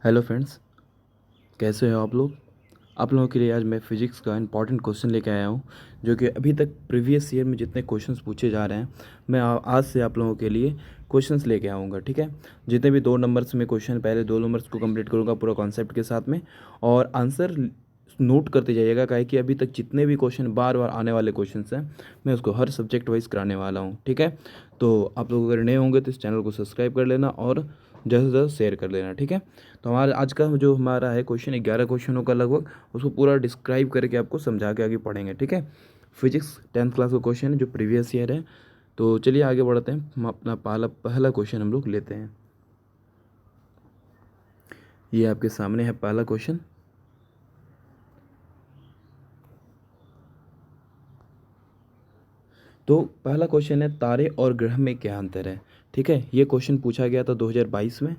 Hello friends, कैसे हो आप लोग। आप लोगों के लिए आज मैं फिजिक्स का इंपॉर्टेंट क्वेश्चन लेके आया हूँ, जो कि अभी तक प्रीवियस ईयर में जितने क्वेश्चंस पूछे जा रहे हैं मैं आज से आप लोगों के लिए क्वेश्चंस लेके आऊँगा। ठीक है, जितने भी 2 नंबर्स में क्वेश्चन, पहले 2 नंबर्स को कंप्लीट करूँगा पूरा कॉन्सेप्ट के साथ में, और आंसर नोट करते जाइएगा। काहे कि अभी तक जितने भी क्वेश्चन बार बार आने वाले क्वेश्चन हैं मैं उसको हर सब्जेक्ट वाइज कराने वाला हूँ। ठीक है, तो आप लोग अगर नए होंगे तो इस चैनल को सब्सक्राइब कर लेना और ज़्यादा से ज़्यादा शेयर कर लेना। ठीक है, तो हमारा आज का जो हमारा है क्वेश्चन 11 क्वेश्चनों का लगभग, उसको पूरा डिस्क्राइब करके आपको समझा के आगे पढ़ेंगे। ठीक है, फिजिक्स 10th क्लास का क्वेश्चन है जो प्रीवियस ईयर है। तो चलिए आगे बढ़ते हैं, हम अपना पहला पहला क्वेश्चन हम लोग लेते हैं। ये आपके सामने है पहला क्वेश्चन। तो पहला क्वेश्चन है, तारे और ग्रह में क्या अंतर है। ठीक है, ये क्वेश्चन पूछा गया था 2022 में।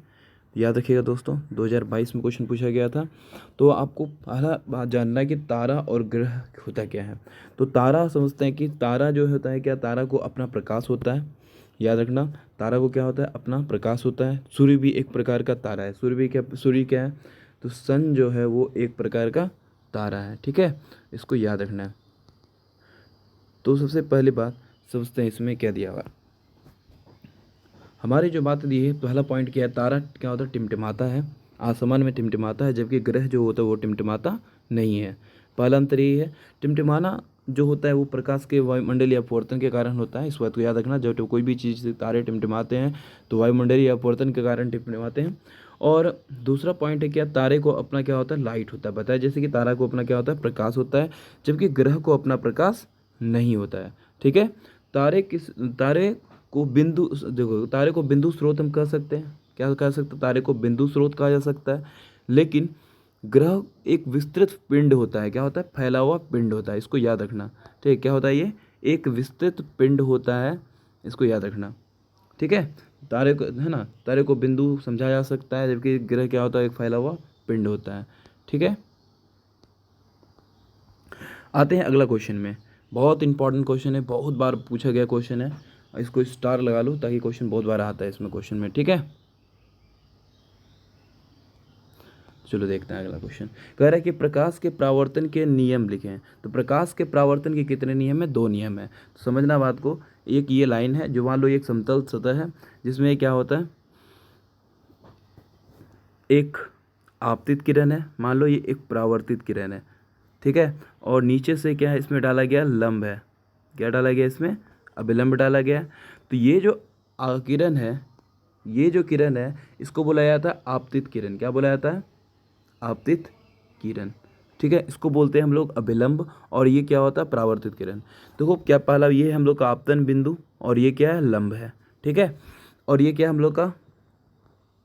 याद रखिएगा दोस्तों, 2022 में क्वेश्चन पूछा गया था। तो आपको पहला बात जानना है कि तारा और ग्रह होता क्या है। तो तारा समझते हैं कि तारा जो होता है क्या, तारा को अपना प्रकाश होता है। याद रखना, तारा को क्या होता है, अपना प्रकाश होता है। सूर्य भी एक प्रकार का तारा है। सूर्य क्या है, तो सन जो है वो एक प्रकार का तारा है। ठीक है, इसको याद रखना है। तो सबसे पहली बात समझते हैं इसमें क्या दिया हुआ है। हमारी जो बात दी है, पहला पॉइंट क्या है, तारा क्या होता है, टिमटिमाता है, आसमान में टिमटिमाता है, जबकि ग्रह जो होता है वो टिमटिमाता नहीं है। पहला अंतर ये है, टिमटिमाना जो होता है वो प्रकाश के वायुमंडलीय अपवर्तन के कारण होता है। इस बात को याद रखना, जब कोई भी चीज़ से तारे टिमटिमाते हैं तो वायुमंडलीय अपवर्तन के कारण टिमटिमाते हैं। और दूसरा पॉइंट है क्या, तारे को अपना क्या होता है, लाइट होता है। बताया जैसे कि तारा को अपना क्या होता है, प्रकाश होता है, जबकि ग्रह को अपना प्रकाश नहीं होता है। ठीक है, तारे को बिंदु, देखो तारे को बिंदु स्रोत हम कह सकते हैं। क्या कह सकते हैं, तारे को बिंदु स्रोत कहा जा सकता है। लेकिन ग्रह एक विस्तृत पिंड होता है। क्या होता है, फैला हुआ पिंड होता है। इसको याद रखना। ठीक है, क्या होता है, ये एक विस्तृत पिंड होता है। इसको याद रखना। ठीक है, तारे को है ना, तारे को बिंदु समझा जा सकता है, जबकि ग्रह क्या होता है, एक फैला हुआ पिंड होता है। ठीक है, आते हैं अगला क्वेश्चन में। बहुत इंपॉर्टेंट क्वेश्चन है, बहुत बार पूछा गया क्वेश्चन है। इसको स्टार लगा लो ताकि क्वेश्चन बहुत बार आता है इसमें क्वेश्चन में। ठीक है, चलो देखते हैं अगला क्वेश्चन। कह रहा है कि प्रकाश के परावर्तन के नियम लिखें। तो प्रकाश के परावर्तन के कितने नियम है, 2 नियम है। तो समझना बात को, एक ये लाइन है जो मान लो एक समतल सतह है, जिसमें क्या होता है, एक आपतित किरण है, मान लो ये एक परावर्तित किरण है। ठीक है, और नीचे से क्या है, इसमें डाला गया लंब है। क्या डाला गया इसमें, अभिलंब डाला गया। तो ये जो किरण है, ये जो किरण है, इसको बोला जाता है आपतित किरण। क्या बोला जाता है, आपतित किरण। ठीक है, इसको बोलते हैं हम लोग अभिलंब, और ये क्या होता है, परावर्तित किरण। देखो क्या, पहला ये है हम लोग का आपतन बिंदु, और ये क्या है, लंब है। ठीक है, और ये क्या है हम लोग का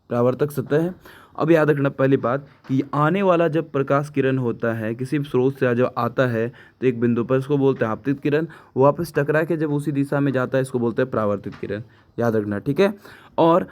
परावर्तक सतह है। अब याद रखना पहली बात कि आने वाला जब प्रकाश किरण होता है किसी भी स्रोत से जब आता है तो एक बिंदु पर, इसको बोलते हैं आपतित किरण। वापस टकरा के जब उसी दिशा में जाता है इसको बोलते हैं परावर्तित किरण। याद रखना। ठीक है, और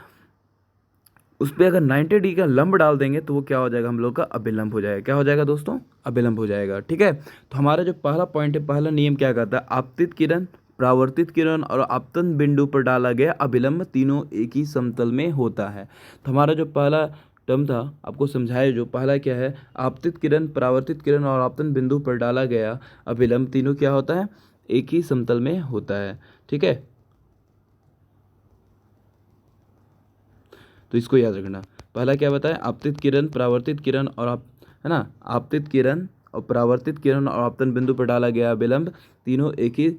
उस पर अगर 90 डिग्री का लंब डाल देंगे तो वो क्या हो जाएगा, हम लोग का अभिलंब हो जाएगा। क्या हो जाएगा दोस्तों, अभिलंब हो जाएगा। ठीक है, तो हमारा जो पहला पॉइंट है, पहला नियम क्या कहता है, आपतित किरण, परावर्तित किरण और आपतन बिंदु पर डाला गया अभिलंब तीनों एक ही समतल में होता है। तो हमारा जो पहला टर्म था आपको समझाया, जो पहला क्या है, आपतित किरण, परावर्तित किरण और आपतन बिंदु पर डाला गया अभिलंब तीनों क्या होता है, एक ही समतल में होता है। ठीक है, तो इसको याद रखना। पहला क्या बताया, आपतित किरण, परावर्तित किरण और आप, है ना, आपतित किरण और परावर्तित किरण और आपतन बिंदु पर डाला गया विलंब तीनों एक ही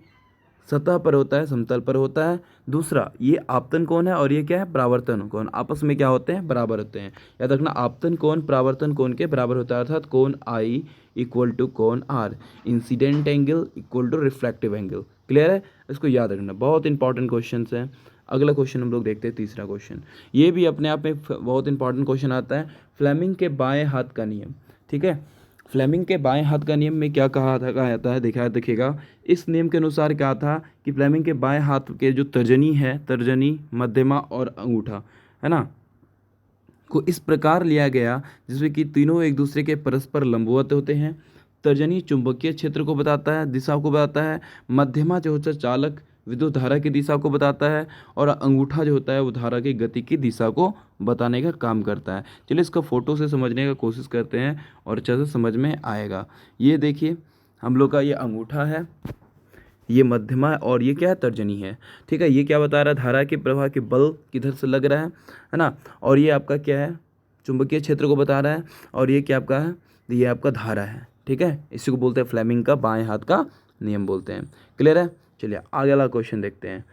सतह पर होता है, समतल पर होता है। दूसरा, ये आपतन कोण है और ये क्या है, परावर्तन कोण, आपस में क्या होते हैं, बराबर होते हैं। याद रखना, आपतन कोण परावर्तन कोण के बराबर होता है, अर्थात कोण आई इक्वल टू कोण r, incident angle equal to reflective angle. Clear है, इसको याद रखना, बहुत इंपॉर्टेंट क्वेश्चन है। अगला क्वेश्चन हम लोग देखते हैं, तीसरा क्वेश्चन। ये भी अपने आप में बहुत इंपॉर्टेंट क्वेश्चन आता है, फ्लेमिंग के बाएं हाथ का नियम। ठीक है, फ्लेमिंग के बाएं हाथ का नियम में क्या कहा जाता है, देखिएगा। इस नियम के अनुसार क्या था कि फ्लेमिंग के बाएं हाथ के जो तर्जनी है, तर्जनी, मध्यमा और अंगूठा, है ना, को इस प्रकार लिया गया जिसमें कि तीनों एक दूसरे के परस्पर लंबवत होते हैं। तर्जनी चुंबकीय क्षेत्र को बताता है, दिशा को बताता है। मध्यमा जो होता है चालक विद्युत धारा की दिशा को बताता है, और अंगूठा जो होता है वो धारा की गति की दिशा को बताने का काम करता है। चलिए इसका फ़ोटो से समझने का कोशिश करते हैं और अच्छे से समझ में आएगा। ये देखिए हम लोग का ये अंगूठा है, ये मध्यमा है, और ये क्या है, तर्जनी है। ठीक है, ये क्या बता रहा है, धारा के प्रवाह के बल किधर से लग रहा है ना। और ये आपका क्या है, चुंबकीय क्षेत्र को बता रहा है, और ये क्या आपका है, ये आपका धारा है। ठीक है, इसी को बोलते हैं फ्लेमिंग का बाएं हाथ का नियम बोलते हैं। क्लियर है। चलिए आगे वाला क्वेश्चन देखते हैं।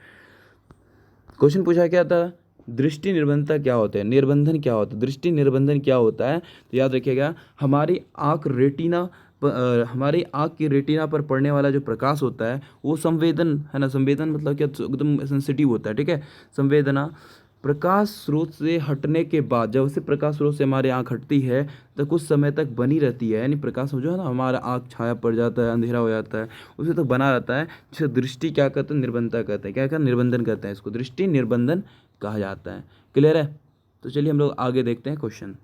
क्वेश्चन पूछा क्या था, दृष्टि निर्बंधता क्या होता है, निर्बंधन क्या होता है, दृष्टि निर्बंधन क्या होता है। तो याद रखिएगा, हमारी आँख की रेटिना पर पड़ने वाला जो प्रकाश होता है वो संवेदन है ना, संवेदन मतलब क्या, एकदम सेंसिटिव होता है। ठीक है, संवेदना प्रकाश स्रोत से हटने के बाद, जब से प्रकाश स्रोत से हमारी आँख हटती है तो कुछ समय तक बनी रहती है, यानी प्रकाश जो है ना, हमारा आँख छाया पड़ जाता है, अंधेरा हो जाता है, उसे तक बना रहता है, जिसे दृष्टि क्या कहते हैं, निर्बंधता कहते हैं। क्या कहते हैं, निर्बंधन कहते हैं, इसको दृष्टि निर्बंधन कहा जाता है। क्लियर है। तो चलिए हम लोग आगे देखते हैं क्वेश्चन।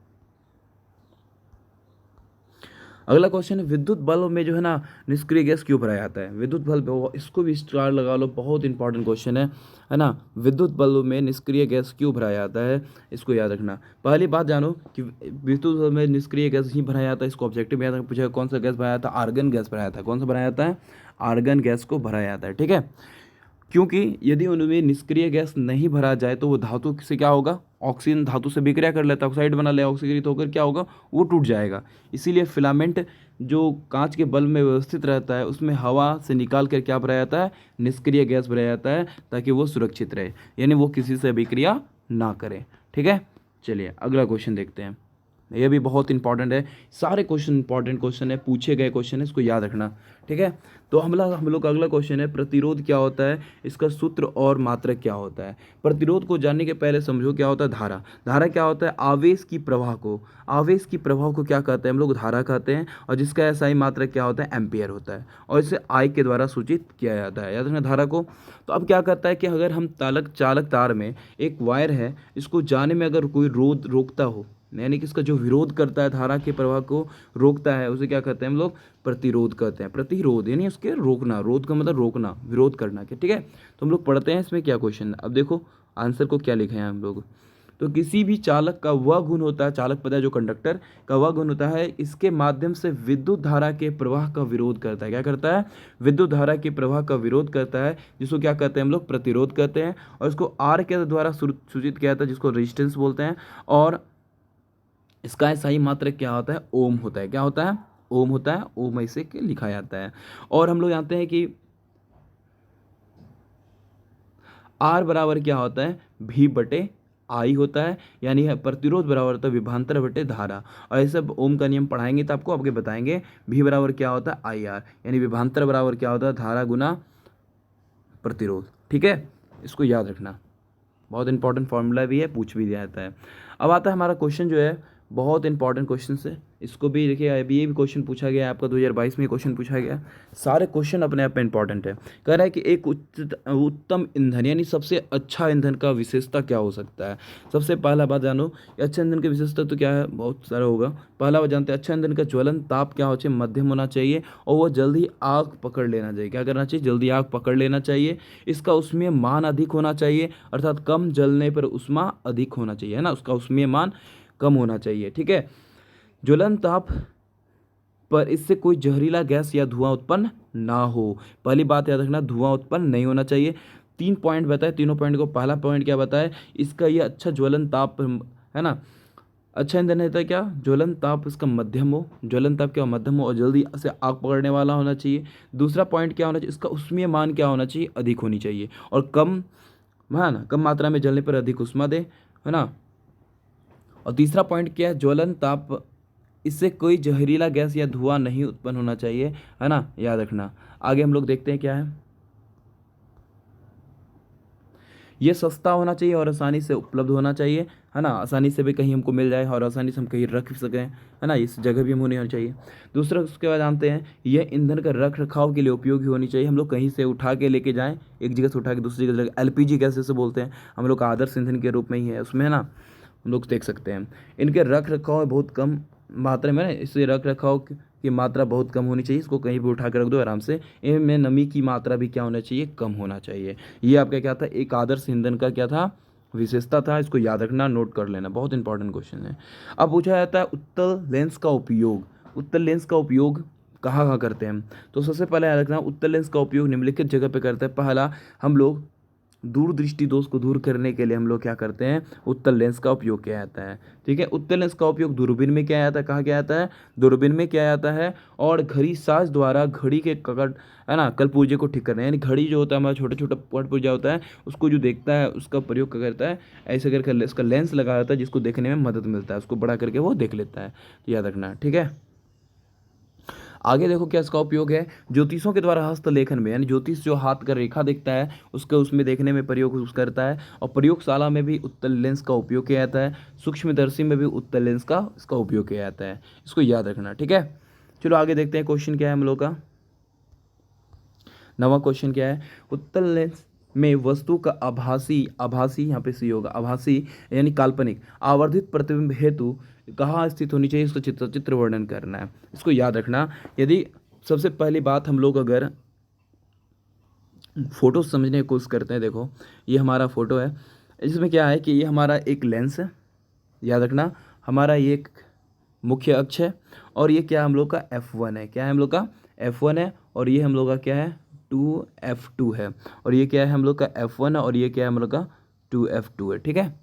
अगला क्वेश्चन है, विद्युत बल्ब में जो है ना निष्क्रिय गैस क्यों भरा जाता है। विद्युत बल्ब, इसको भी स्टार लगा लो, बहुत इंपॉर्टेंट क्वेश्चन है ना। विद्युत बल्ब में निष्क्रिय गैस क्यों भरा जाता है, इसको याद रखना। पहली बात जानो कि विद्युत बल्ब में निष्क्रिय गैस ही भरा जाता है, इसको ऑब्जेक्टिव में याद पूछा कौन सा गैस भराया जाता है, आर्गन गैस भराया जाता है। कौन सा भराया जाता है, आर्गन गैस को भराया जाता है। ठीक है, क्योंकि यदि उनमें निष्क्रिय गैस नहीं भरा जाए तो वो धातु से क्या होगा, ऑक्सीजन धातु से विक्रिया कर लेता है, ऑक्साइड बना ले, ऑक्सीकृत होकर क्या होगा, वो टूट जाएगा। इसीलिए फिलामेंट जो कांच के बल्ब में व्यवस्थित रहता है उसमें हवा से निकाल कर क्या भराया जाता है, निष्क्रिय गैस भराया जाता है, ताकि वो सुरक्षित रहे, यानी वो किसी से विक्रिया ना करे। ठीक है, चलिए अगला क्वेश्चन देखते हैं। ये भी बहुत इंपॉर्टेंट है, सारे क्वेश्चन इंपॉर्टेंट क्वेश्चन है, पूछे गए क्वेश्चन है, इसको याद रखना। ठीक है, तो हम लोग का अगला क्वेश्चन है, प्रतिरोध क्या होता है, इसका सूत्र और मात्रक क्या होता है। प्रतिरोध को जानने के पहले समझो क्या होता है धारा। धारा क्या होता है, आवेश की प्रवाह को क्या कहते हैं, हम लोग धारा कहते हैं, और जिसका एसआई मात्रक क्या होता है, एम्पियर होता है, और इसे आई के द्वारा सूचित किया जाता है। याद रखना धारा को। तो अब क्या करता है कि अगर हम चालक तार में एक वायर है, इसको जाने में अगर कोई रोकता हो, यानी कि इसका जो विरोध करता है, धारा के प्रवाह को रोकता है, उसे क्या कहते हैं हम लोग, प्रतिरोध कहते हैं। प्रतिरोध यानी उसके रोकना, रोध का मतलब रोकना, विरोध करना के। ठीक है, तो हम लोग पढ़ते हैं इसमें क्या क्वेश्चन है। अब देखो आंसर को क्या लिखे हैं हम लोग। तो किसी भी चालक का वह गुण होता है, चालक पता है जो कंडक्टर का वह गुण होता है, इसके माध्यम से विद्युत धारा के प्रवाह का विरोध करता है। क्या करता है, विद्युत धारा के प्रवाह का विरोध करता है, जिसको क्या कहते हैं हम लोग, प्रतिरोध कहते हैं, और इसको आर के द्वारा सूचित किया जाता है, जिसको रेजिस्टेंस बोलते हैं। और इसका सही मात्रक क्या होता है, ओम होता है। क्या होता है, ओम होता है, ओम ऐसे के लिखा जाता है। और हम लोग जानते हैं कि आर बराबर क्या होता है, भी बटे आई होता है, यानी प्रतिरोध बराबर होता है विभवांतर बटे धारा। और ऐसे ओम का नियम पढ़ाएंगे तो आपको आपके बताएंगे, भी बराबर क्या होता है, आई आर, यानी विभवांतर बराबर क्या होता है, धारा गुना प्रतिरोध। ठीक है, इसको याद रखना, बहुत इंपॉर्टेंट फॉर्मूला भी है, पूछ भी दिया जाता है। अब आता है हमारा क्वेश्चन जो है, बहुत इंपॉर्टेंट क्वेश्चन है, इसको भी देखिए, अभी ये भी क्वेश्चन पूछा गया है आपका, 2022 में क्वेश्चन पूछा गया है। सारे क्वेश्चन अपने आप में इंपॉर्टेंट है। कह रहा है कि एक उत्तम ईंधन, यानी सबसे अच्छा ईंधन का विशेषता क्या हो सकता है। सबसे पहला बात जानो, अच्छा ईंधन की विशेषता तो क्या है, बहुत सारा होगा। पहला बात जानते हैं, अच्छा ईंधन का ज्वलन ताप क्या हो चाहिए, मध्यम होना चाहिए, और वह जल्दी आग पकड़ लेना चाहिए। क्या करना चाहिए, जल्दी आग पकड़ लेना चाहिए। इसका उसमें मान अधिक होना चाहिए, अर्थात कम जलने पर उष्मा अधिक होना चाहिए, है ना, उसका उसमें मान कम होना चाहिए। ठीक है, ज्वलन ताप पर इससे कोई जहरीला गैस या धुआं उत्पन्न ना हो। पहली बात याद रखना, धुआं उत्पन्न नहीं होना चाहिए। 3 पॉइंट बताए, तीनों पॉइंट को, पहला पॉइंट क्या बताए, इसका ये अच्छा ज्वलन ताप है ना, अच्छा ईंधन है क्या, ज्वलन ताप इसका मध्यम हो, ज्वलन ताप क्या हो, मध्यम हो, और जल्दी से आग पकड़ने वाला होना चाहिए। दूसरा पॉइंट क्या होना चाहिए, इसका उष्मीय मान क्या होना चाहिए, अधिक होनी चाहिए, और कम है ना, कम मात्रा में जलने पर अधिक उष्मा दे, है ना। और तीसरा पॉइंट क्या है, ज्वलन ताप, इससे कोई जहरीला गैस या धुआं नहीं उत्पन्न होना चाहिए, है ना, याद रखना। आगे हम लोग देखते हैं क्या है, ये सस्ता होना चाहिए और आसानी से उपलब्ध होना चाहिए, है ना, आसानी से भी कहीं हमको मिल जाए और आसानी से हम कहीं रख सकें, है ना, इस जगह भी हम होनी चाहिए। दूसरा उसके बाद जानते हैं, यह ईंधन का रख रखाव के लिए उपयोगी होनी चाहिए। हम लोग कहीं से उठा के लेके जाएं, एक जगह से उठा के दूसरी जगह, एलपीजी गैस जैसे बोलते हैं, हम लोग का आदर्श ईंधन के रूप में ही है, उसमें है ना, हम लोग देख सकते हैं। इनके रख रखाव बहुत कम मात्रा में, इससे रख रखाव की मात्रा बहुत कम होनी चाहिए, इसको कहीं भी उठा कर रख दो आराम से। इनमें नमी की मात्रा भी क्या होना चाहिए, कम होना चाहिए। ये आपका क्या था, एक आदर्श ईंधन का क्या था, विशेषता था। इसको याद रखना, नोट कर लेना, बहुत इंपॉर्टेंट क्वेश्चन है। अब पूछा जाता है उत्तल लेंस का उपयोग। उत्तल लेंस का उपयोग कहाँ कहाँ करते हैं हम? तो सबसे पहले याद रखना, उत्तल लेंस का उपयोग निम्नलिखित जगह पे करते हैं। पहला, हम लोग दूरदृष्टि दोष को दूर करने के लिए हम लोग क्या करते हैं, उत्तल लेंस का उपयोग किया जाता है। ठीक है, उत्तल लेंस का उपयोग दूरबीन में किया जाता है। कहाँ किया जाता है, दूरबीन में किया जाता है। और घड़ी साज द्वारा घड़ी के ककड़, है ना, कलपुर्जे को ठीक करना है। यानी घड़ी जो होता है हमारा छोटा छोटा कठपुर्जा होता है, उसको जो देखता है उसका प्रयोग क्या करता है, ऐसे करके इसका लेंस लगा जाता है जिसको देखने में मदद मिलता है, उसको बड़ा करके वो देख लेता है। तो याद रखना, ठीक है। आगे देखो क्या इसका उपयोग है, ज्योतिषों के द्वारा हस्तलेखन में, यानी ज्योतिष जो हाथ का रेखा देखता है उसका उसमें देखने में प्रयोग करता है। और प्रयोगशाला में भी उत्तल लेंस का उपयोग किया जाता है। सूक्ष्मदर्शी में भी उत्तल लेंस का इसका उपयोग किया जाता है। इसको याद रखना, ठीक है। चलो आगे देखते हैं क्वेश्चन क्या है हम लोग का। नवा क्वेश्चन क्या है, उत्तल लेंस में वस्तु का आभासी, आभासी यहाँ पे सी होगा, आभासी यानी काल्पनिक आवर्धित प्रतिबिंब हेतु कहाँ स्थित होनी चाहिए, इसको चित्र वर्णन करना है। इसको याद रखना। यदि सबसे पहली बात हम लोग अगर फोटो समझने की कोशिश करते हैं, देखो ये हमारा फोटो है, इसमें क्या है कि ये हमारा एक लेंस है, याद रखना। हमारा ये एक मुख्य अक्ष है और ये क्या हम लोग का F1 है, क्या है हम लोग का F1 है। और ये हम लोग का क्या है 2F2 है। और ये क्या है हम लोग का F1 है और ये क्या है हम लोग का 2F2 है, ठीक है।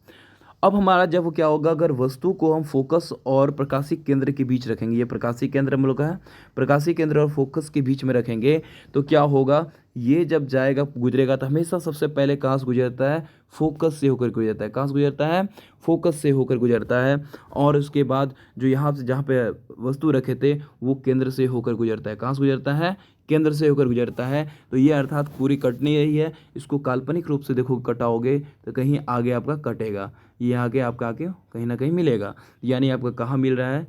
अब हमारा जब क्या होगा, अगर वस्तु को हम फोकस और प्रकाशिक केंद्र के बीच रखेंगे, ये प्रकाशिक केंद्र हम लोग का है, प्रकाशिक केंद्र और फोकस के बीच में रखेंगे तो क्या होगा, ये जब जाएगा गुजरेगा तो हमेशा सबसे पहले कहाँ से गुजरता है, फोकस से होकर गुजरता है। कहाँ से गुजरता है, फोकस से होकर गुजरता है। और उसके बाद जो यहाँ से जहाँ पे वस्तु रखे थे वो केंद्र से होकर गुजरता है। कहाँ से गुजरता है, केंद्र से होकर गुजरता है। तो ये अर्थात पूरी कटनी यही है। इसको काल्पनिक रूप से देखो कटाओगे तो कहीं आगे आपका कटेगा, ये आगे आपका आके कहीं ना कहीं मिलेगा। यानी आपका कहाँ मिल रहा है,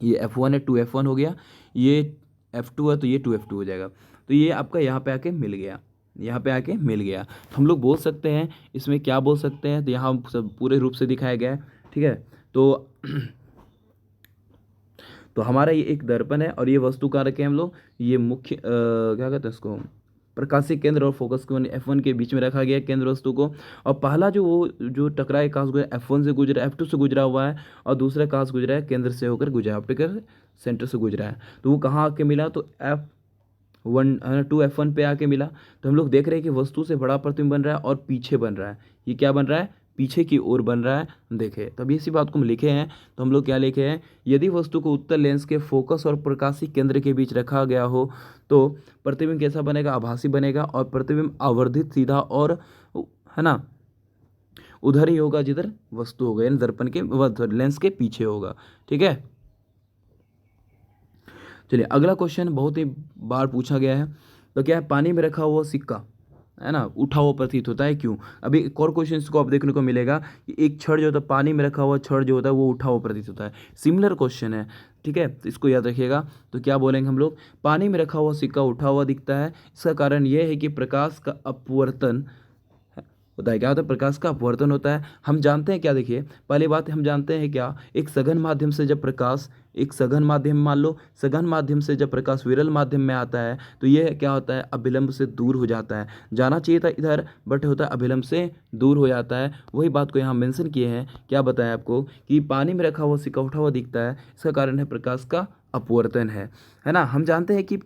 ये F1 है, 2F1 हो गया, ये F2 है तो ये 2F2 हो जाएगा। तो ये आपका यहाँ पे आके मिल गया, यहाँ पे आके मिल गया। तो हम लोग बोल सकते हैं इसमें क्या बोल सकते हैं, तो यहाँ सब पूरे रूप से दिखाया गया है, ठीक है। तो हमारा ये एक दर्पण है और ये वस्तु कहाँ रखे हैं हम लोग, ये मुख्य क्या कहते हैं इसको, प्रकाशिक केंद्र और फोकस को F1 के बीच में रखा गया केंद्र वस्तु को। और पहला जो वो जो टकराए कहाँ से गुजरा, F1 से गुजरा, F2 से गुजरा हुआ है। और दूसरा कहाँ से गुजरा है, केंद्र से होकर गुजरा, ऑप्टिकल सेंटर से गुजरा है। तो वो कहाँ आके मिला, तो F2F1 पे आके मिला। तो हम लोग देख रहे हैं कि वस्तु से बड़ा प्रतिबिंब बन रहा है और पीछे बन रहा है। ये क्या बन रहा है, पीछे की ओर बन रहा है। देखे तब इसी बात को हम लिखे हैं। तो हम लोग क्या लिखे हैं, यदि वस्तु को उत्तल लेंस के फोकस और प्रकाशिक केंद्र के बीच रखा गया हो तो प्रतिबिंब कैसा बनेगा, आभासी बनेगा। और प्रतिबिंब आवर्धित सीधा और, है ना, उधर ही होगा जिधर वस्तु होगा, यानी दर्पण के लेंस के पीछे होगा, ठीक है। चलिए अगला क्वेश्चन बहुत ही बार पूछा गया है। तो क्या है, पानी में रखा हुआ सिक्का, है ना, उठा हुआ प्रतीत होता है, क्यों। अभी एक और क्वेश्चन को आप देखने को मिलेगा कि एक छड़ जो होता है, पानी में रखा हुआ छड़ जो होता है वो उठा हुआ प्रतीत होता है। सिमिलर क्वेश्चन है, ठीक है, तो इसको याद रखिएगा। तो क्या बोलेंगे हम लोग, पानी में रखा हुआ सिक्का उठा हुआ दिखता है। इसका कारण यह है कि प्रकाश का अपवर्तन होता है। क्या होता है, प्रकाश का अपवर्तन होता है। हम जानते हैं क्या, देखिए पहली बात हम जानते हैं क्या, एक सघन माध्यम से जब प्रकाश, एक सघन माध्यम, मान लो सघन माध्यम से जब प्रकाश विरल माध्यम में आता है तो यह क्या होता है, अभिलंब से दूर हो जाता है। जाना चाहिए था इधर बट होता है अभिलंब से दूर हो जाता है। वही बात को यहाँ मेंशन किए हैं। क्या बताया आपको कि पानी में रखा हुआ सिक्का उठा हुआ दिखता है, इसका कारण है प्रकाश का अपवर्तन है ना। हम जानते हैं कि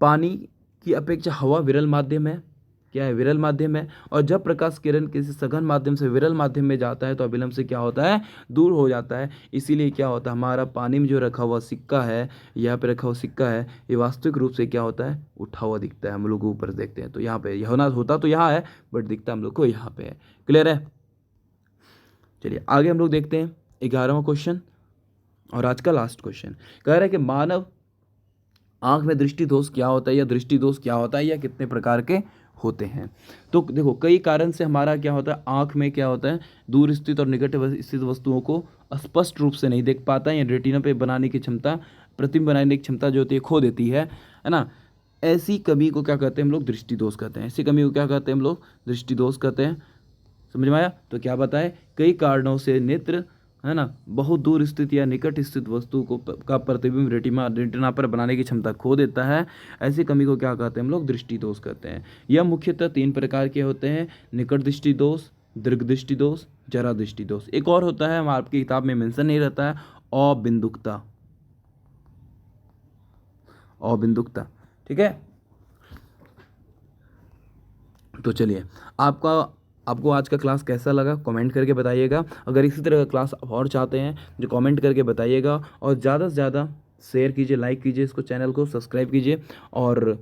पानी की अपेक्षा हवा विरल माध्यम है, क्या है, विरल माध्यम है। और जब प्रकाश किरण किसी सघन माध्यम से विरल माध्यम में जाता है तो अभिलंब से क्या होता है, दूर हो जाता है। इसीलिए क्या होता है, हमारा पानी में जो रखा हुआ सिक्का है, यहाँ पे रखा हुआ सिक्का है, ये वास्तविक रूप से क्या होता है, उठा हुआ दिखता है। हम लोग ऊपर देखते हैं तो यहाँ पे होना होता तो यहाँ है बट दिखता हम लोग को यहाँ पे है। क्लियर है। चलिए आगे हम लोग देखते हैं 11वां क्वेश्चन और आज का लास्ट क्वेश्चन। कह रहा है कि मानव आंख में दृष्टि दोष क्या होता है, या दृष्टि दोष क्या होता है, या कितने प्रकार के होते हैं। तो देखो कई कारण से हमारा क्या होता है, आंख में क्या होता है, दूर स्थित और निकट स्थित वस्तुओं को स्पष्ट रूप से नहीं देख पाता है, या रेटिना पे बनाने की क्षमता, प्रतिबिंब बनाने की क्षमता जो होती है खो देती है ना। ऐसी कमी को क्या कहते हैं हम लोग, दृष्टि दोष कहते हैं। ऐसी कमी को क्या कहते हैं हम लोग, दृष्टि दोष कहते हैं। समझ में आया। तो क्या बताए, कई कारणों से नेत्र है ना, बहुत दूर स्थित या निकट स्थित वस्तु को का प्रतिबिंब रेटिना पर बनाने की क्षमता खो देता है। ऐसी कमी को क्या कहते हैं हम लोग? दृष्टि दोष कहते हैं। यह मुख्यतः 3 प्रकार के होते हैं: निकट दृष्टि दोष, दीर्घ दृष्टि दोष, जरा दृष्टि दोष। एक और होता है, हमारे आपकी किताब में मेंशन नहीं रहता है, अबिंदुकता। अबिंदुकता, ठीक है। तो चलिए, आपको आज का क्लास कैसा लगा कमेंट करके बताइएगा। अगर इसी तरह का क्लास आप और चाहते हैं जो कमेंट करके बताइएगा, और ज़्यादा से ज़्यादा शेयर कीजिए, लाइक कीजिए, इसको चैनल को सब्सक्राइब कीजिए, और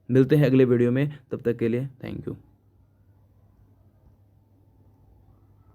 मिलते हैं अगले वीडियो में। तब तक के लिए थैंक यू।